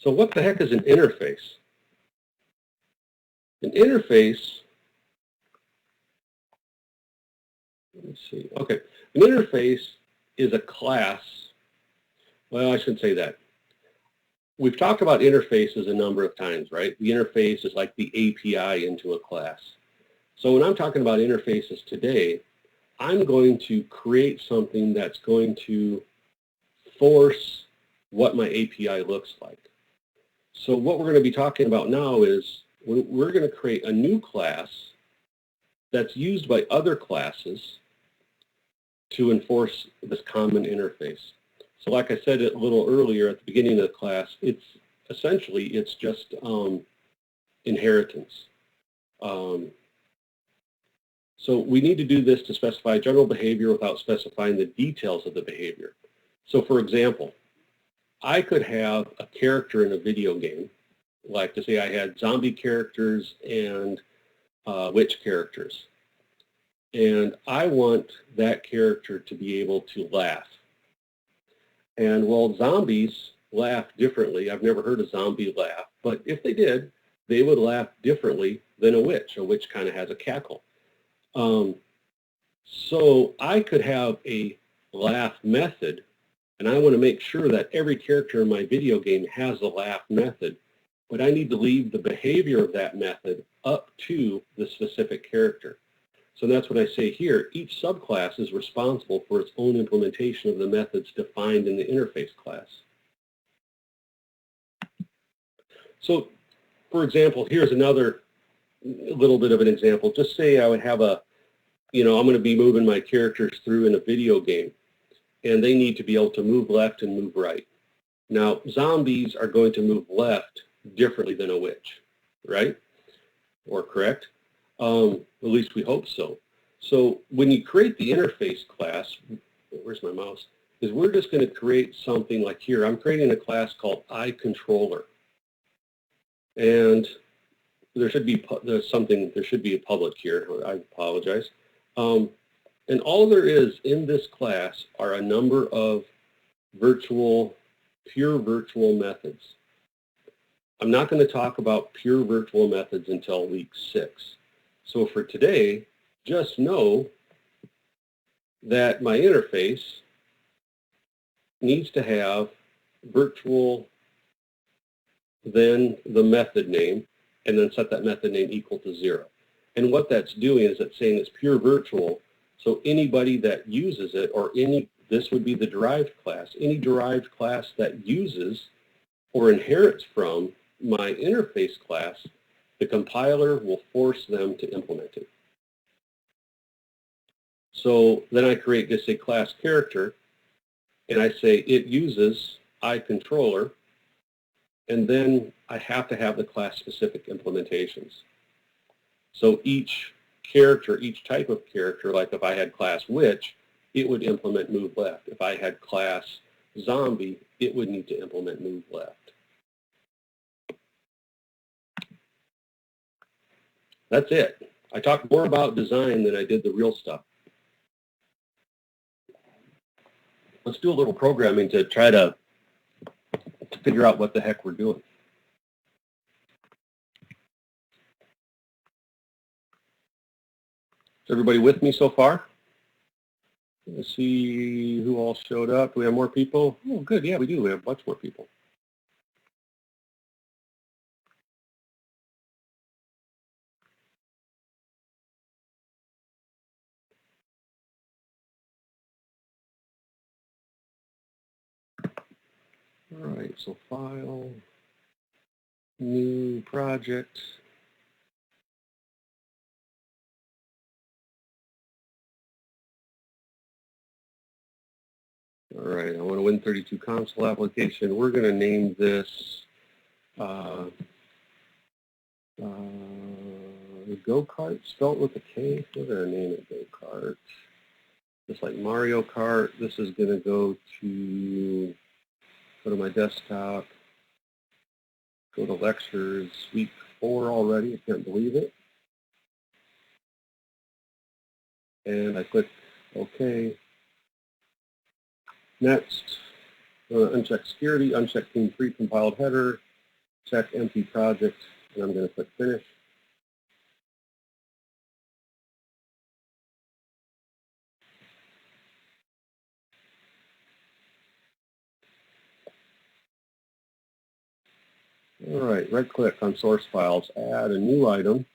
So what the heck is an interface? An interface, let's see, okay. An interface is a class, well, I shouldn't say that. We've talked about interfaces a number of times, right? The interface is like the API into a class. So when I'm talking about interfaces today, I'm going to create something that's going to force what my API looks like. So what we're going to be talking about now is we're going to create a new class that's used by other classes to enforce this common interface. So like I said a little earlier at the beginning of the class, it's just inheritance. So we need to do this to specify general behavior without specifying the details of the behavior. So for example, I could have a character in a video game, like to say I had zombie characters and witch characters. And I want that character to be able to laugh. And while zombies laugh differently, I've never heard a zombie laugh, but if they did, they would laugh differently than a witch. A witch kind of has a cackle. So I could have a laugh method, and I want to make sure that every character in my video game has a laugh method, but I need to leave the behavior of that method up to the specific character. So that's what I say here. Each subclass is responsible for its own implementation of the methods defined in the interface class. So, for example, here's another little bit of an example. Just say I would have I'm going to be moving my characters through in a video game, and they need to be able to move left and move right. Now, zombies are going to move left differently than a witch, right? Or correct? At least we hope so. So when you create the interface class, where's my mouse, is we're just going to create something like here. I'm creating a class called iController. And there should be a public here. I apologize. And all there is in this class are a number of pure virtual methods. I'm not going to talk about pure virtual methods until week 6. So for today, just know that my interface needs to have virtual, then the method name, and then set that method name equal to 0. And what that's doing is it's saying it's pure virtual, so anybody that uses it, or this would be the derived class, any derived class that uses or inherits from my interface class, the compiler will force them to implement it. So then I create just a class character, and I say it uses iController, and then I have to have the class-specific implementations. So each character, each type of character, like if I had class witch, it would implement move left. If I had class zombie, it would need to implement move left. That's it. I talked more about design than I did the real stuff. Let's do a little programming to try to figure out what the heck we're doing. Is everybody with me so far? Let's see who all showed up. Do we have more people? Oh, good. Yeah, we do. We have much more people. All right, so file, new project. All right, I want to Win32 console application. We're going to name this go-kart, spelled with a K. We're going to name it go-kart. Just like Mario Kart, this is going to go to my desktop, go to lectures, week 4 already. I can't believe it. And I click OK. Next, uncheck security, uncheck theme pre-compiled header, check empty project, and I'm going to click finish. All right, right click on source files, add a new item,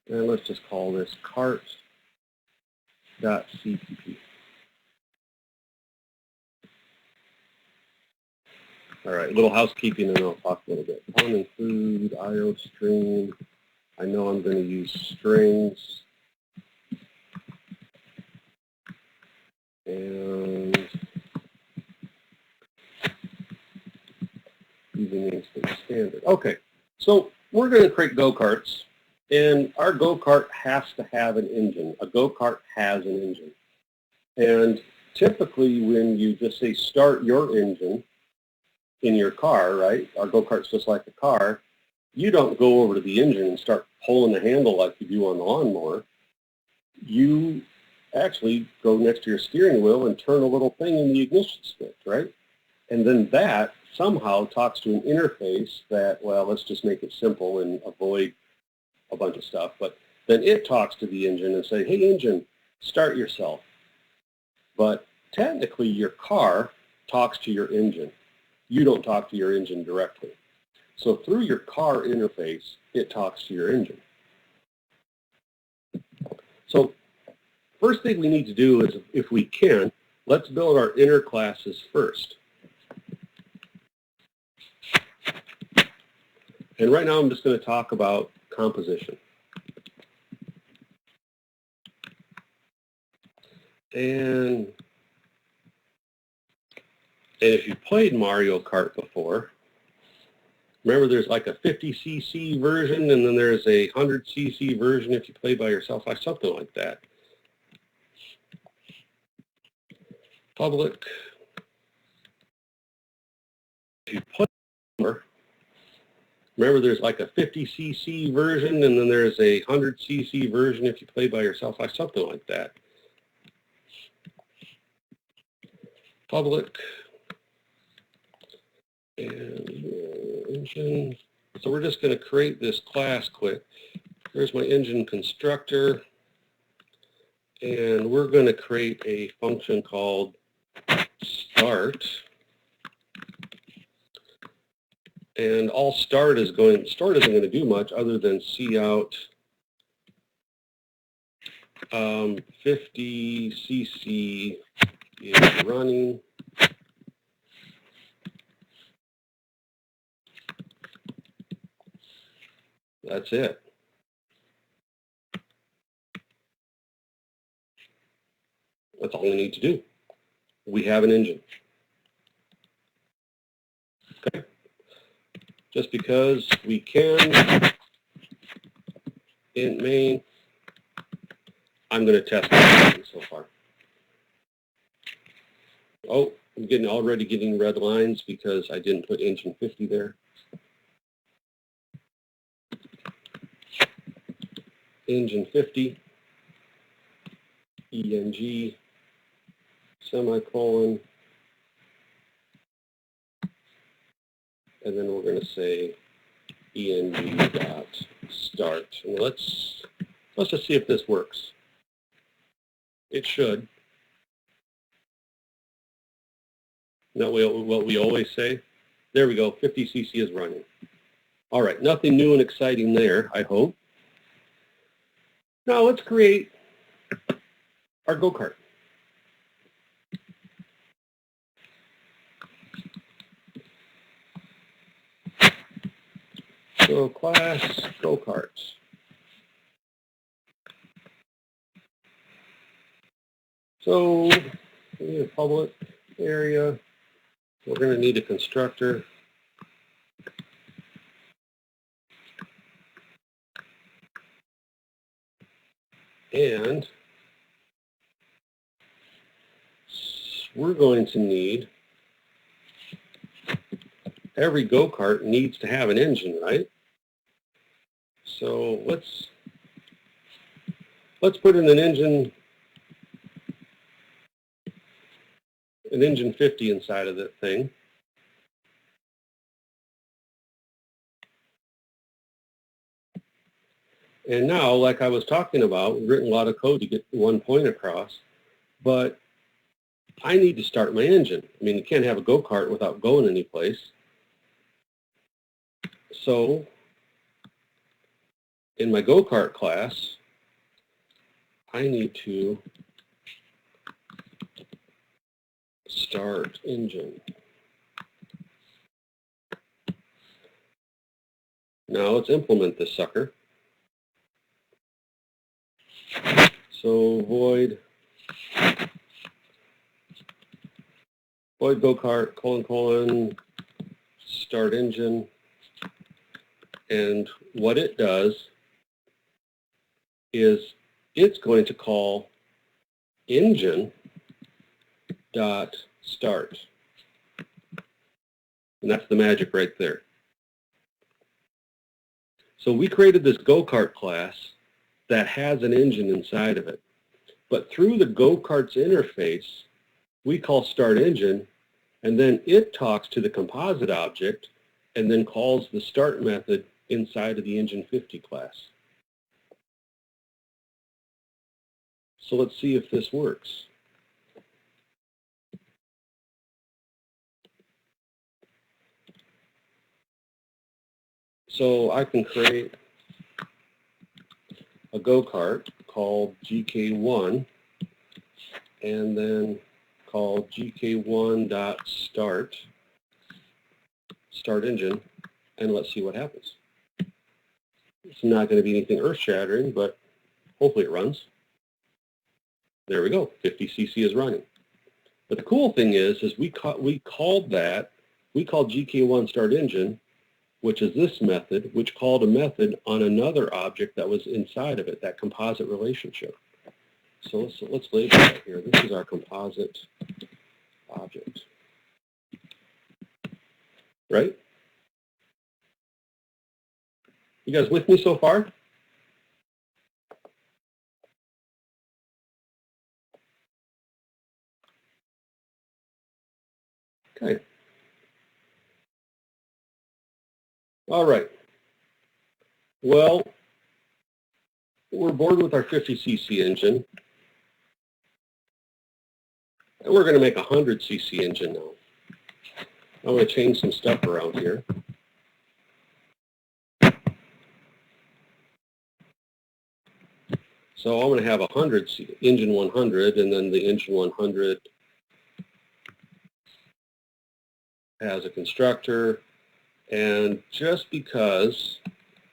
and let's just call this cart.cpp. All right, a little housekeeping, and I'll talk a little bit. Include IO string. I know I'm going to use strings. And using these for the standard. Okay, so we're going to create go-karts, and our go-kart has to have an engine. A go-kart has an engine. And typically when you just say start your engine in your car, right, our go-kart's just like a car, you don't go over to the engine and start pulling the handle like you do on the lawnmower. You actually go next to your steering wheel and turn a little thing in the ignition switch, right? And then that somehow talks to an interface that, well, let's just make it simple and avoid a bunch of stuff. But then it talks to the engine and say, hey, engine, start yourself. But technically, your car talks to your engine. You don't talk to your engine directly. So through your car interface, it talks to your engine. So first thing we need to do is, if we can, let's build our inner classes first. And right now I'm just going to talk about composition. And if you played Mario Kart before, remember there's like a 50cc version, and then there's a 100cc version if you play by yourself, like something like that. Public. If you play before, remember there's like a 50cc version, and then there's a 100cc version if you play by yourself, like something like that. Public. And engine. So we're just going to create this class quick. Here's my engine constructor. And we're going to create a function called start. And all start isn't going to do much other than see out 50cc is running. That's it. That's all we need to do. We have an engine. Okay. Just because we can, int main, I'm going to test it so far. Oh, I'm already getting red lines because I didn't put engine 50 there. Engine 50, ENG, semicolon, and then we're going to say ENG.start. And let's just see if this works. It should. Isn't that what we always say? There we go, 50cc is running. All right, nothing new and exciting there, I hope. Now let's create our go-kart. So class go-karts. So we need a public area. We're going to need a constructor. And we're going to need, every go-kart needs to have an engine, right? So let's put in an engine 50 inside of that thing. And now, like I was talking about, we've written a lot of code to get one point across, but I need to start my engine. I mean, you can't have a go-kart without going anyplace. So in my go-kart class, I need to start engine. Now let's implement this sucker. So void go-kart, : start engine. And what it does is it's going to call engine dot start. And that's the magic right there. So we created this go-kart class that has an engine inside of it. But through the go-kart's interface, we call start engine, and then it talks to the composite object and then calls the start method inside of the engine 50 class. So let's see if this works. So I can create a go-kart called GK1 and then called GK1.start, start engine, and let's see what happens. It's not going to be anything earth-shattering, but hopefully it runs. There we go, 50cc is running. But the cool thing is we called GK1 start engine, which is this method, which called a method on another object that was inside of it, that composite relationship. So let's label that here. This is our composite object, right? You guys with me so far? Okay. All right. Well, we're bored with our 50cc engine, and we're going to make a 100cc engine now. I'm going to change some stuff around here. So I'm going to have engine 100, and then the engine 100 has a constructor. And just because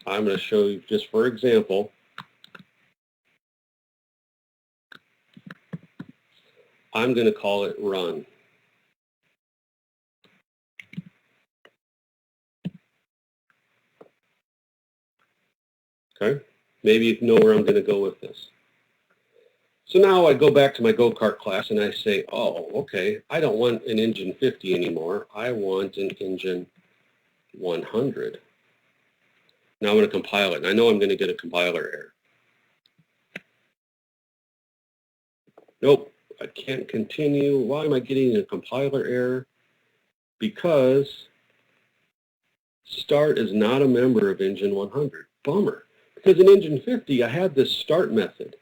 I'm going to show you, just for example, I'm going to call it run. Okay? Maybe you know where I'm going to go with this. So now I go back to my go-kart class and I say, oh, okay, I don't want an engine 50 anymore. I want an engine 100. Now I'm going to compile it, and I know I'm going to get a compiler error. Nope, I can't continue. Why am I getting a compiler error? Because start is not a member of engine 100. Bummer. Because in engine 50, I had this start method.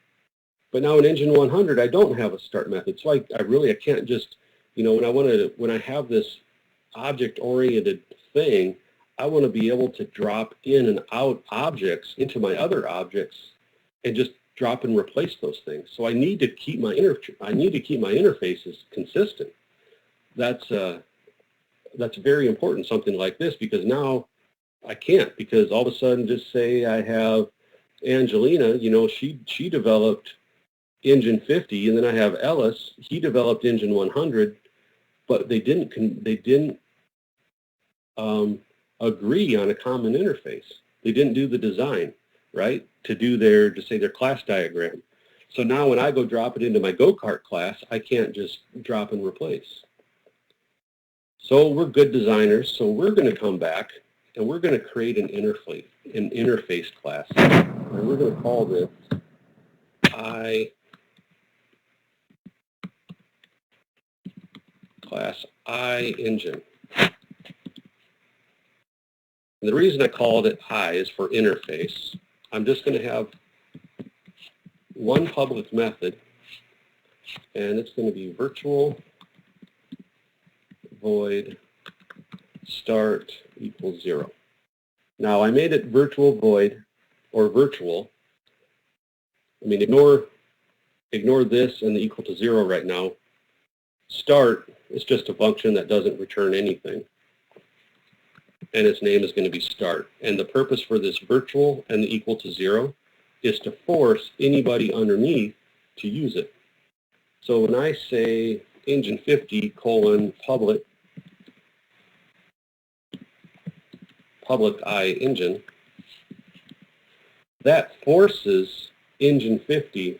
But now in engine 100, I don't have a start method. So I can't just, when I have this object-oriented thing, I want to be able to drop in and out objects into my other objects and just drop and replace those things. So I need to keep my interfaces consistent. That's very important, something like this, because now I can't, because all of a sudden, just say I have Angelina, she developed engine 50, and then I have Ellis, he developed engine 100, but they didn't agree on a common interface. They didn't do the design, right, to say their class diagram. So now when I go drop it into my go-kart class, I can't just drop and replace. So we're good designers, so we're going to come back and we're going to create an interface class. And we're going to call this class I engine. And the reason I called it I is for interface. I'm just going to have one public method, and it's going to be virtual void start equals 0. Now I made it virtual void or virtual. I mean, ignore this and the equal to 0 right now. Start is just a function that doesn't return anything, and its name is going to be start. And the purpose for this virtual and the equal to 0 is to force anybody underneath to use it. So when I say engine50 : public I engine, that forces engine50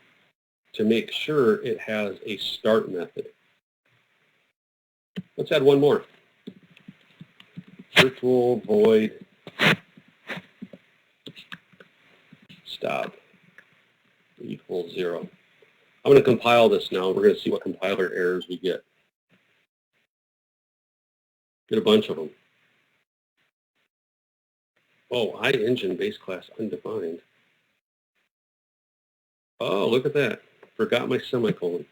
to make sure it has a start method. Let's add one more. Virtual void stop equals 0. I'm going to compile this now. We're going to see what compiler errors we get. Get a bunch of them. Oh, iEngine base class undefined. Oh, look at that. Forgot my semicolon.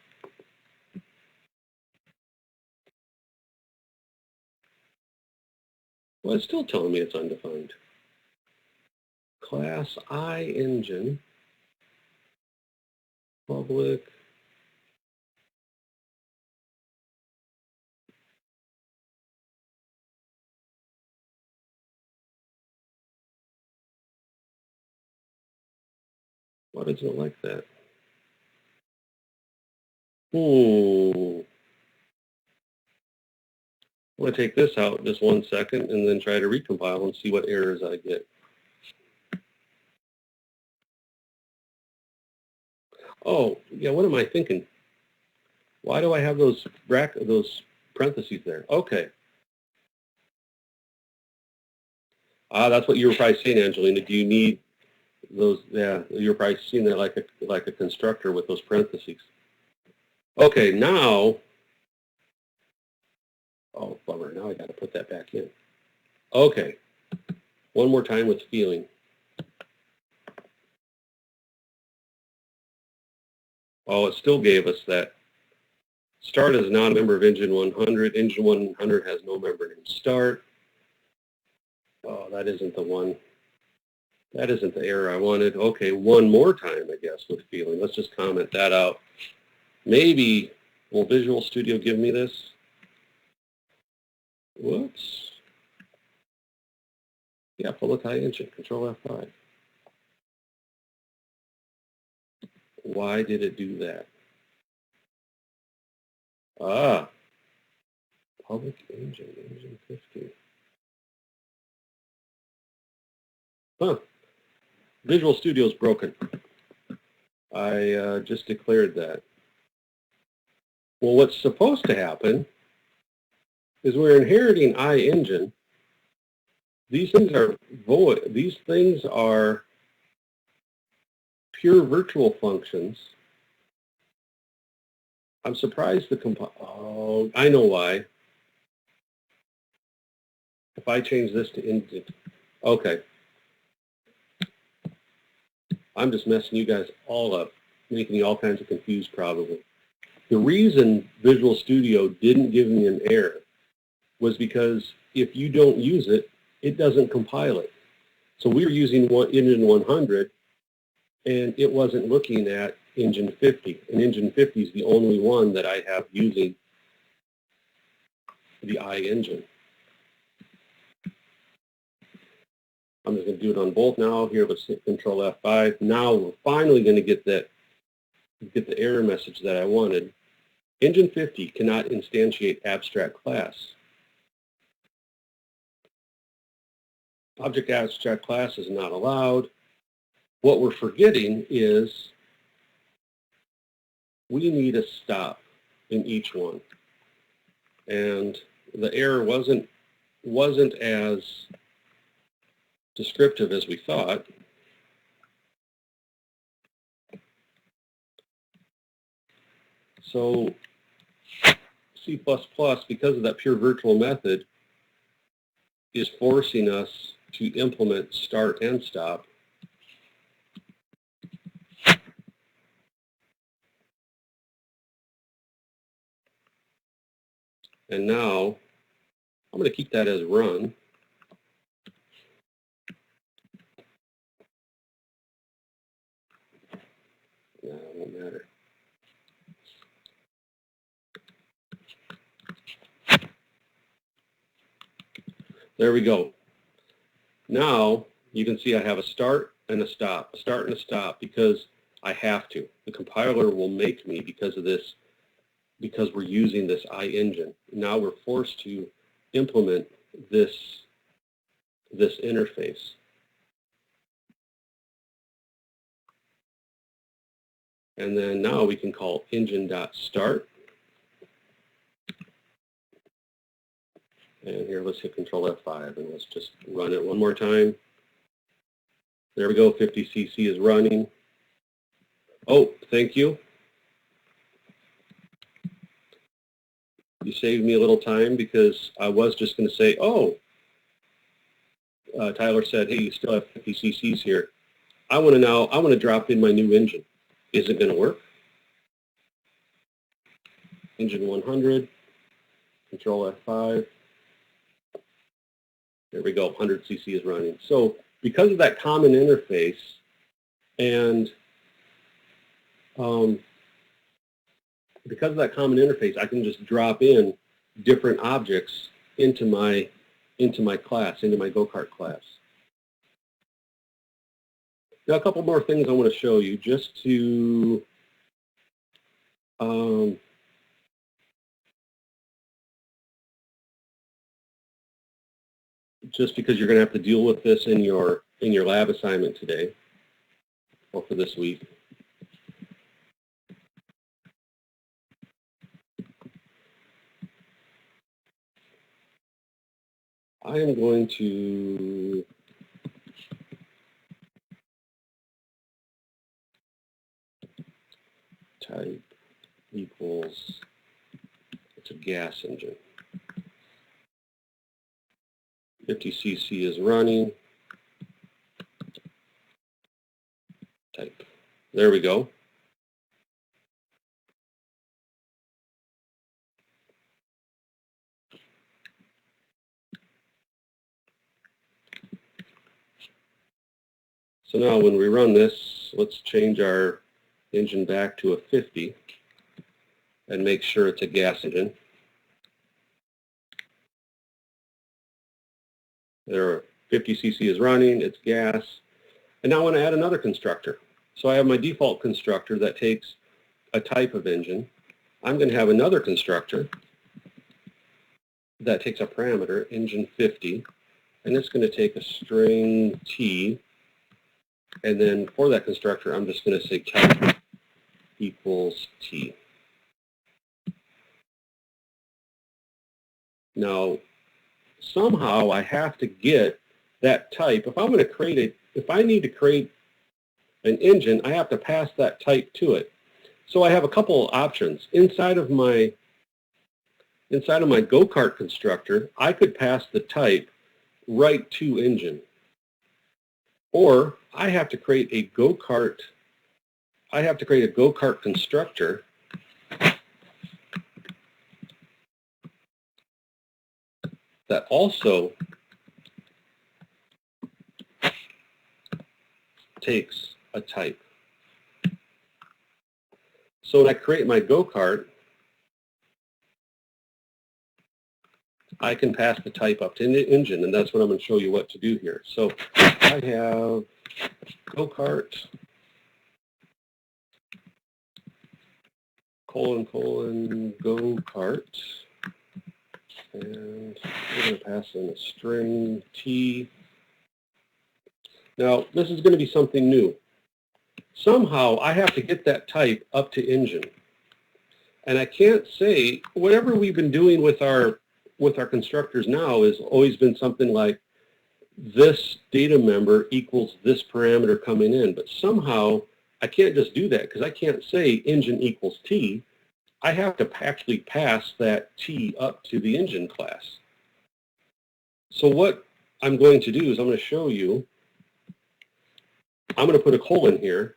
Well, it's still telling me it's undefined. Class iEngine public Why does it like that? I'm going to take this out just 1 second and then try to recompile and see what errors I get. Oh, yeah, what am I thinking? Why do I have those parentheses there? Okay. That's what you were probably saying, Angelina. Do you need those? Yeah, you're probably seeing that like a constructor with those parentheses. Okay, now, oh, bummer. Now I got to put that back in. Okay, one more time with feeling. Oh, it still gave us that. Start is not a member of Engine 100. Engine 100 has no member named Start. Oh, that isn't the one. That isn't the error I wanted. Okay, one more time, I guess, with feeling. Let's just comment that out. Maybe, will Visual Studio give me this? Whoops. Yeah, public iEngine, Control F5. Why did it do that? Public engine, engine 50. Visual Studio is broken. I just declared that. Well, what's supposed to happen is we're inheriting iEngine. These things are void. These things are pure virtual functions. I'm surprised oh, I know why. If I change this to engine, okay. I'm just messing you guys all up, making you all kinds of confused probably. The reason Visual Studio didn't give me an error was because if you don't use it, it doesn't compile it. So we were using Engine 100, and it wasn't looking at Engine 50. And Engine 50 is the only one that I have using the iEngine. I'm just going to do it on both now. Here, let's hit Control F5. Now we're finally going to get the error message that I wanted. Engine 50 cannot instantiate abstract class. Object abstract class is not allowed. What we're forgetting is we need a stop in each one. And the error wasn't as descriptive as we thought. So C++, because of that pure virtual method, is forcing us to implement start and stop. And now I'm going to keep that as run. Yeah, it won't matter. There we go. Now you can see I have a start and a stop, because I have to. The compiler will make me because of this, because we're using this iEngine. Now we're forced to implement this interface. And then now we can call engine.start. And here, let's hit Control F5 and let's just run it one more time. There we go, 50cc is running. Oh, thank you. You saved me a little time because I was just going to say, oh, Tyler said, hey, you still have 50 cc's here. I want to drop in my new engine. Is it going to work? Engine 100, Control F5. There we go, 100 cc is running. So because of that common interface and I can just drop in different objects into my class, into my go-kart class. Now, a couple more things I want to show you just to just because you're going to have to deal with this in your lab assignment today or for this week. I am going to type equals, it's a gas engine. 50 cc is running. Type. There we go. So now when we run this, let's change our engine back to a 50 and make sure it's a gas engine. There are 50 cc is running, it's gas. And now I want to add another constructor. So I have my default constructor that takes a type of engine. I'm going to have another constructor that takes a parameter, engine 50, and it's going to take a string T. And then for that constructor, I'm just going to say type equals T. Now, somehow I have to get that type. If I'm going to create if I need to create an engine, I have to pass that type to it. So I have a couple options. Inside of my go-kart constructor, I could pass the type right to engine. Or I have to create a go-kart constructor that also takes a type. So when I create my go-kart, I can pass the type up to the engine, and that's what I'm going to show you what to do here. So I have go-kart, go-kart, and we're going to pass in a string T. Now, this is going to be something new. Somehow, I have to get that type up to engine. And I can't say, whatever we've been doing with our constructors now has always been something like this data member equals this parameter coming in. But somehow, I can't just do that because I can't say engine equals T. I have to actually pass that T up to the engine class. So what I'm going to do is I'm going to show you, I'm going to put a colon here,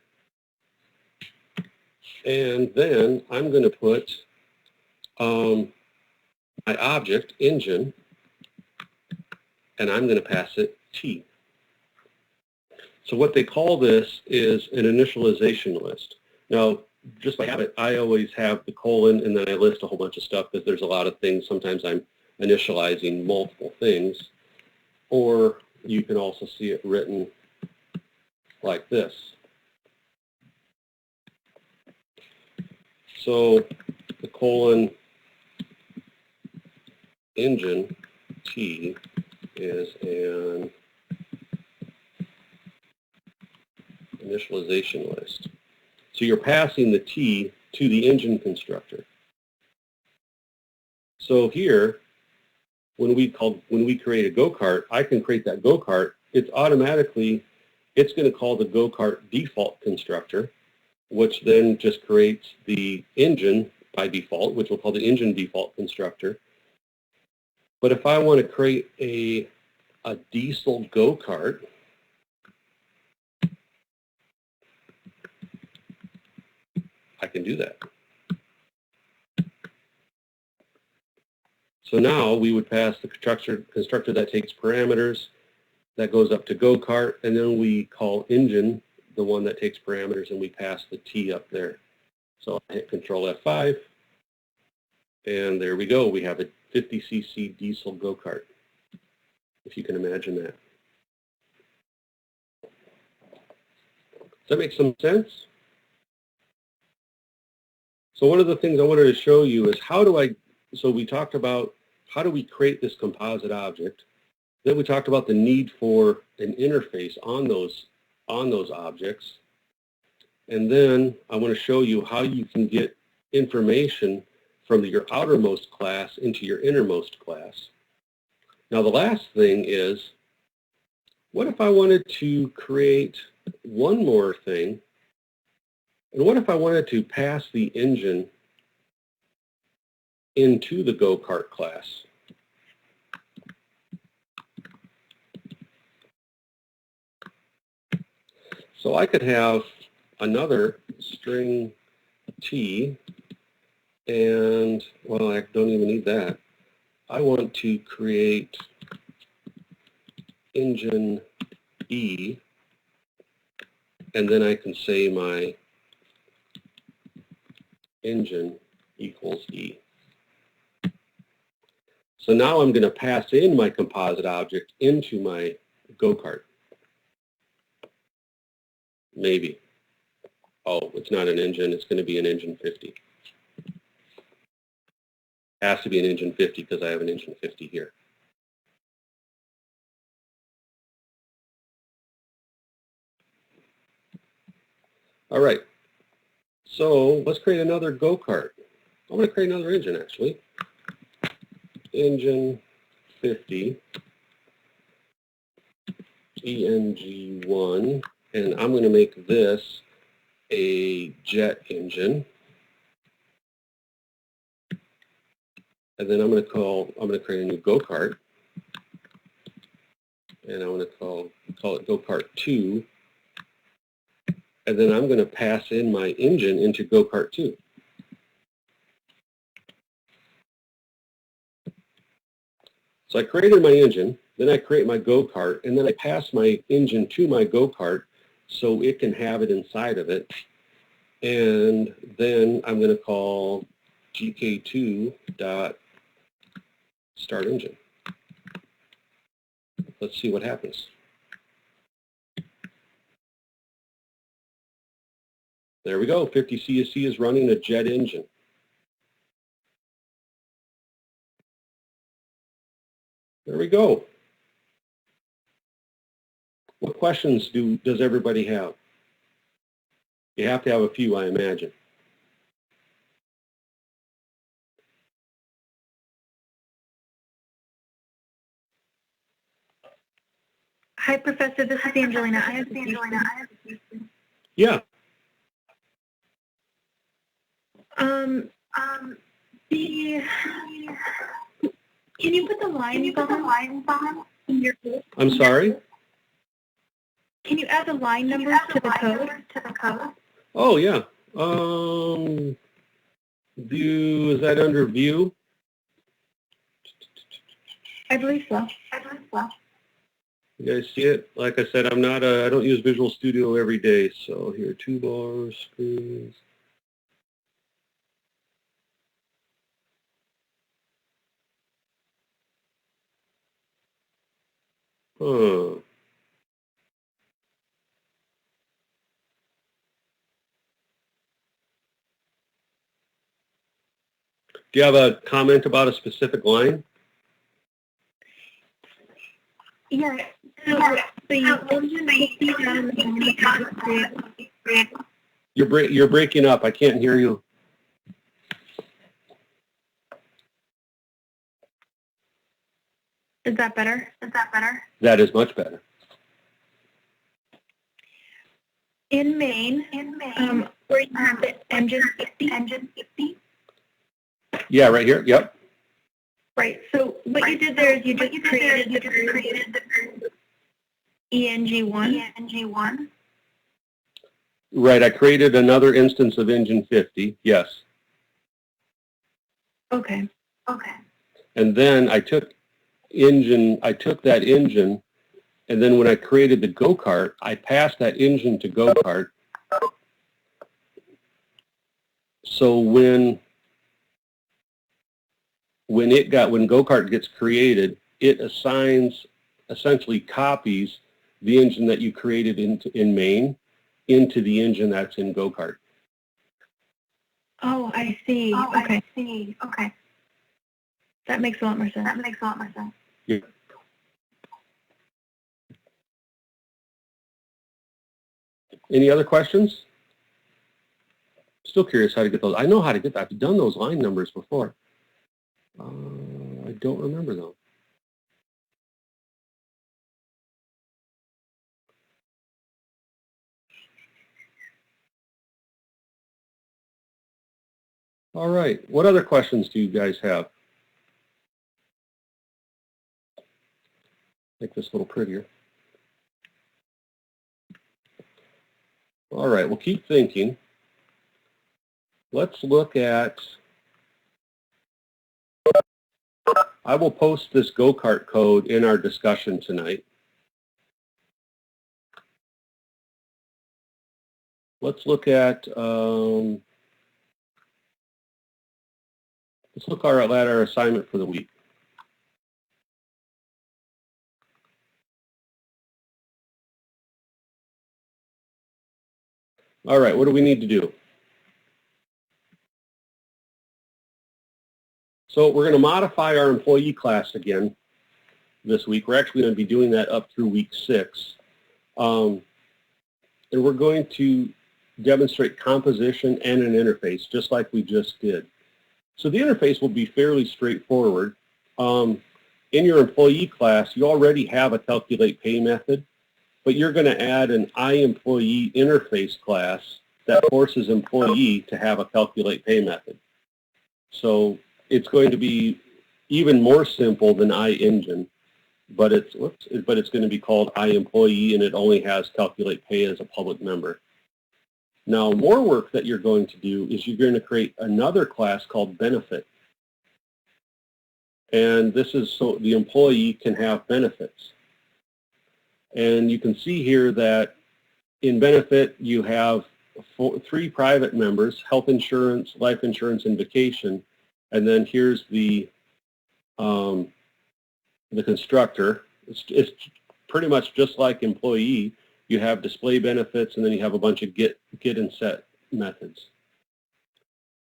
and then I'm going to put my object, engine, and I'm going to pass it T. So what they call this is an initialization list. Now, just by habit, I always have the colon and then I list a whole bunch of stuff because there's a lot of things. Sometimes I'm initializing multiple things. Or you can also see it written like this. So the colon engine T is an initialization list. So you're passing the T to the engine constructor. So here, when we create a go-kart, I can create that go-kart. It's going to call the go-kart default constructor, which then just creates the engine by default, which we'll call the engine default constructor. But if I want to create a diesel go-kart, I can do that. So now we would pass the constructor that takes parameters, that goes up to go-kart, and then we call engine the one that takes parameters, and we pass the T up there. So I hit Control F5, and there we go. We have a 50cc diesel go-kart, if you can imagine that. Does that make some sense? So one of the things I wanted to show you is so we talked about how do we create this composite object. Then we talked about the need for an interface on those objects. And then I want to show you how you can get information from your outermost class into your innermost class. Now the last thing is, what if I wanted to create one more thing? And what if I wanted to pass the engine into the go-kart class? So I could have another string T, and, well, I don't even need that. I want to create engine E, and then I can say my engine equals E. So now I'm going to pass in my composite object into my go-kart. Maybe. Oh, it's not an engine. It's going to be an engine 50. Has to be an engine 50 because I have an engine 50 here. All right. So let's create another go-kart. I'm going to create another engine, actually. Engine 50, ENG1, and I'm going to make this a jet engine. And then I'm going to create a new go-kart, and I'm going to call it go-kart 2. And then I'm going to pass in my engine into go-kart 2. So I created my engine, then I create my go-kart, and then I pass my engine to my go-kart so it can have it inside of it. And then I'm going to call gk2.startEngine. Let's see what happens. There we go. 50cc is running a jet engine. There we go. What questions does everybody have? You have to have a few, I imagine. Hi, Professor. This is Angelina. I have a question. Yeah. Can you put the lines on your code? I'm sorry? Can you add the line numbers to the code? Oh, yeah. Is that under view? I believe so. You guys see it? Like I said, I don't use Visual Studio every day. So here, toolbars, screens. Huh. Do you have a comment about a specific line? Yeah. So you mentioned 50,000. You're breaking up. I can't hear you. Is that better? That is much better. In Maine, where you have the engine 50. Yeah, right here. Yep. Right. So what you did there is you just created the ENG1. Right. I created another instance of engine 50. Yes. Okay. And then I took that engine, and then when I created the go-kart, I passed that engine to go-kart. So when go-kart gets created, it essentially copies the engine that you created in Maine into the engine that's in go-kart. Oh, I see. Okay. That makes a lot more sense. Yeah. Any other questions? Still curious how to get those. I know how to get that. I've done those line numbers before. I don't remember though. All right. What other questions do you guys have? Make this a little prettier. All right. Well, keep thinking. Let's look at, I will post this go-kart code in our discussion tonight. Let's look at, let's look at our assignment for the week. All right, what do we need to do? So we're going to modify our employee class again this week. We're actually going to be doing that up through week 6. And we're going to demonstrate composition and an interface, just like we just did. So the interface will be fairly straightforward. In your employee class, you already have a calculate pay method, but you're going to add an iEmployee interface class that forces employee to have a calculate pay method. So it's going to be even more simple than iEngine, but it's going to be called iEmployee, and it only has calculate pay as a public member. Now, more work that you're going to do is you're going to create another class called benefit. And this is so the employee can have benefits. And you can see here that in benefit, you have 3 private members: health insurance, life insurance, and vacation. And then here's the constructor. It's pretty much just like employee. You have display benefits, and then you have a bunch of get and set methods.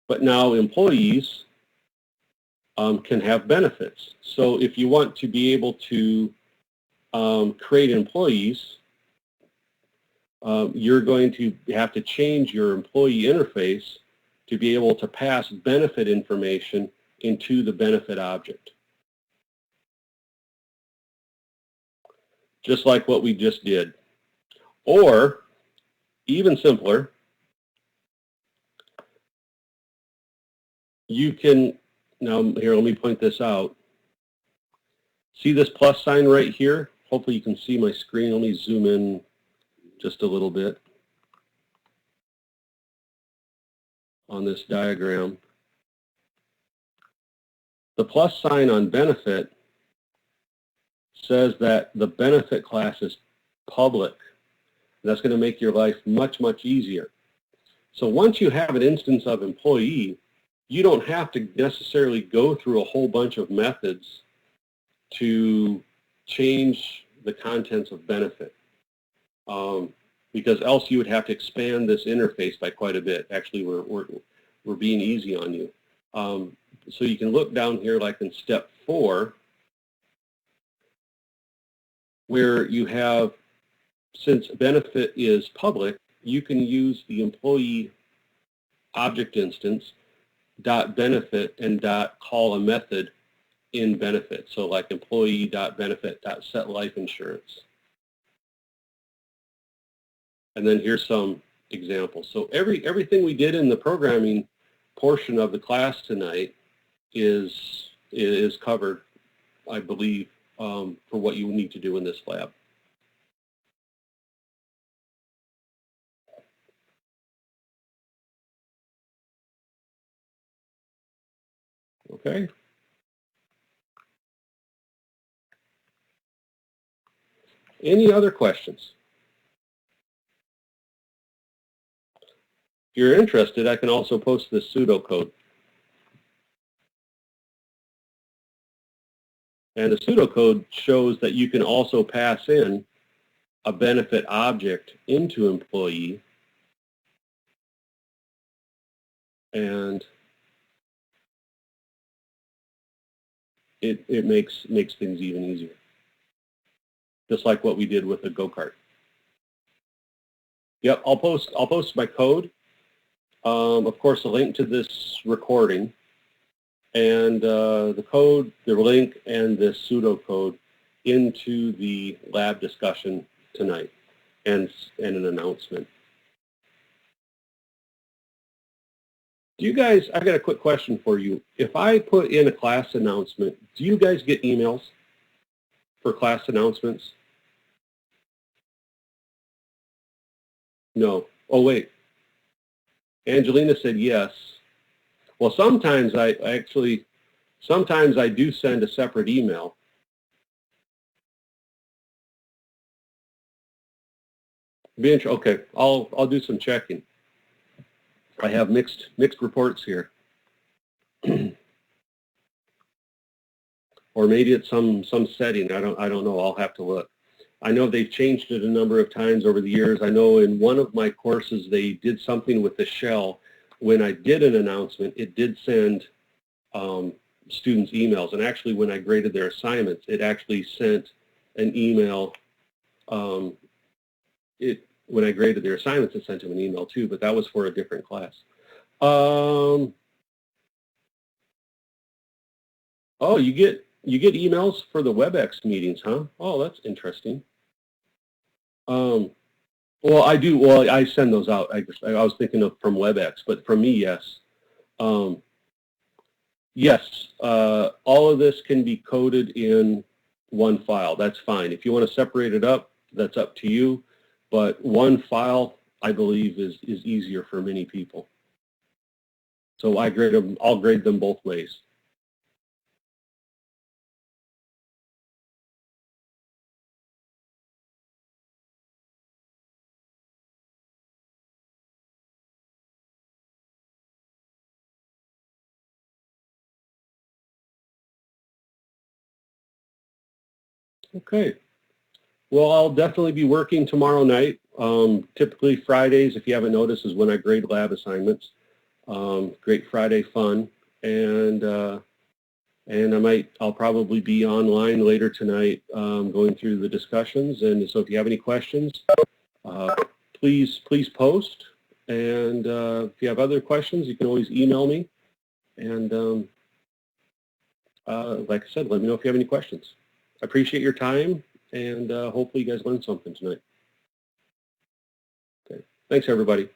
But now employees can have benefits. So if you want to be able to create employees, you're going to have to change your employee interface to be able to pass benefit information into the benefit object. Just like what we just did. Or, even simpler, you can, now here, let me point this out. See this plus sign right here? Hopefully you can see my screen. Let me zoom in just a little bit on this diagram. The plus sign on benefit says that the benefit class is public. That's going to make your life much, much easier. So once you have an instance of employee, you don't have to necessarily go through a whole bunch of methods to change the contents of benefit, because else you would have to expand this interface by quite a bit. Actually, we're being easy on you. So you can look down here like in step 4, where you have, since benefit is public, you can use the employee object instance .benefit and .call a method in benefit. So like employee.benefit.set life insurance. And then here's some examples. So everything we did in the programming portion of the class tonight is covered, I believe, for what you need to do in this lab. Okay. Any other questions? If you're interested, I can also post this pseudocode. And the pseudocode shows that you can also pass in a benefit object into employee, and it makes things even easier. Just like what we did with the go-kart. Yep, I'll post my code. Of course, a link to this recording, and the code, the link, and this pseudocode into the lab discussion tonight, and an announcement. Do you guys, I got a quick question for you. If I put in a class announcement, do you guys get emails for class announcements? No. Oh, wait. Angelina said yes. Well, sometimes sometimes I do send a separate email. Okay, I'll do some checking. I have mixed reports here. Or maybe it's some setting. I don't know. I'll have to look. I know they've changed it a number of times over the years. I know in one of my courses they did something with the shell. When I did an announcement, it did send students emails. And actually, when I graded their assignments, it actually sent an email. When I graded their assignments, it sent them an email too, but that was for a different class. Oh, you get emails for the WebEx meetings, huh? Oh, that's interesting. Well, I do. Well, I send those out. I was thinking of from WebEx, but from me, yes. Yes, all of this can be coded in one file. That's fine. If you want to separate it up, that's up to you. But one file, I believe, is easier for many people. So I'll grade them both ways. Okay. Well, I'll definitely be working tomorrow night. Typically Fridays, if you haven't noticed, is when I grade lab assignments. Great Friday fun, and I'll probably be online later tonight going through the discussions. And so if you have any questions, please post. And if you have other questions, you can always email me. And like I said, let me know if you have any questions. I appreciate your time, and hopefully you guys learned something tonight. Okay. Thanks, everybody.